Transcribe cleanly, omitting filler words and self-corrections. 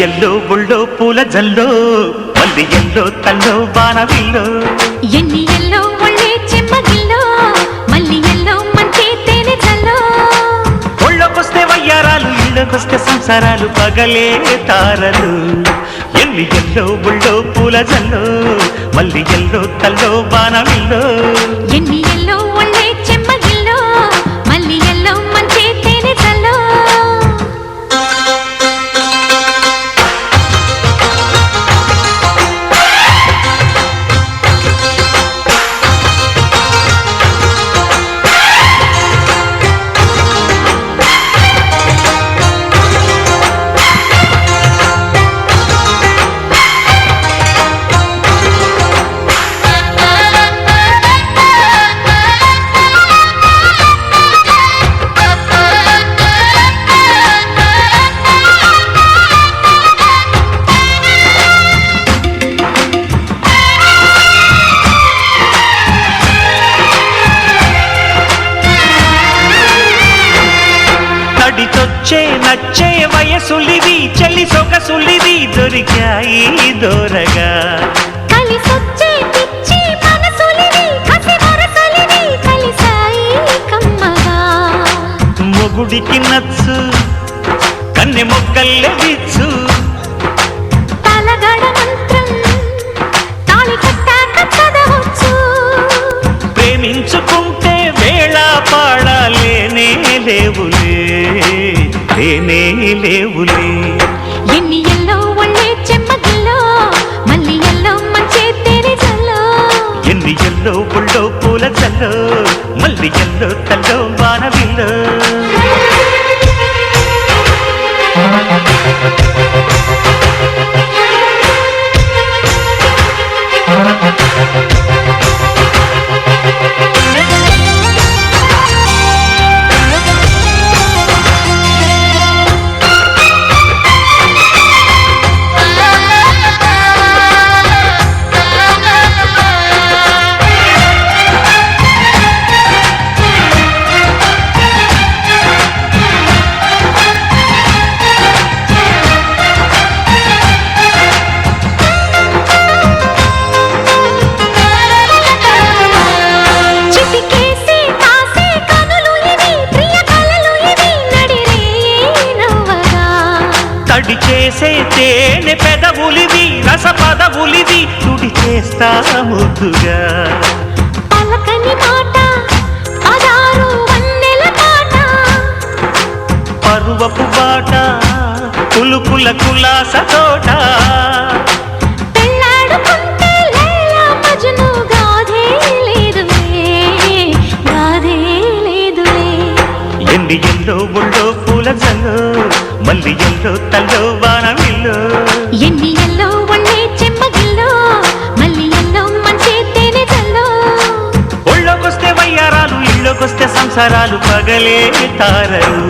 yellow బుళ్ళో పూల జల్లో మల్లి yellow తల్లో బాణవిల్లో ఎన్ని ఎల్లో ఒళ్ళే చెమ్మగిల్లో మల్లి ఎల్లో మంచి తేనె జల్లో ఒళ్ళొకొస్తే వయ్యారాలు ఇళ్ళకొస్తే సంసారాలు పగలే తారలు ఎన్ని ఎల్లో బుళ్ళో పూల జల్లో మల్లి ఎల్లో తల్లో బాణవిల్లో ఎన్ని ఎల్లో ఒళ్ళే చెమ్మగిల్లో మల్లి ఎల్లో మంచి తేనె జల్లో నడిచొచ్చే నచ్చే వయసులివి చలి సొగసులివి దొరికాయి దొరగా కలిసొచ్చే పిచ్చి మనసులివి కసి వరసలివి కలిసాయి కమ్మగా మొగుడికి నచ్చు కన్నె మొగ్గల్లె విచ్చు తలగడ మంత్రం తాళి కట్టాక చదవచ్చు ప్రేమించుకుంటే వేళ పాడాలేనే లేవులే లేనే లేవులే ఎన్ని ఎల్లో ఒళ్ళే చెమ్మగిల్లో మల్లి ఎల్లో మంచి తేనె జల్లో ఎన్ని ఎల్లో బుళ్ళో పూల జల్లో మల్లి ఎల్లో తల్లో వానవిల్లో చిటికేసి కాసే కనులు ఇవి ప్రియ కలలు ఇవి నడిరే నవ్వగా తడి చేసే తేనె పెదవులివి రస పదవులివి తుడి చేస్తా ముద్దుగా పలకని మాట పదారు వన్నెల పాట పరువపు బాట కులుకుల కులాస తోట పెళ్ళాడుకుంటే లైలా మజ్ను గాథే లేదులే గాథే లేదులే ఎన్ని ఎల్లో బుళ్ళో పూల జల్లో మల్లి ఎల్లో తల్లో వానవిల్లో ఎన్ని ఎల్లో ఒళ్ళే చెమ్మగిల్లో మల్లి ఎల్లో మంచి తేనె జల్లో ఒళ్ళోకొస్తే వయ్యారాలు ఇళ్ళోకొస్తే సంసారాలు పగలే తారలు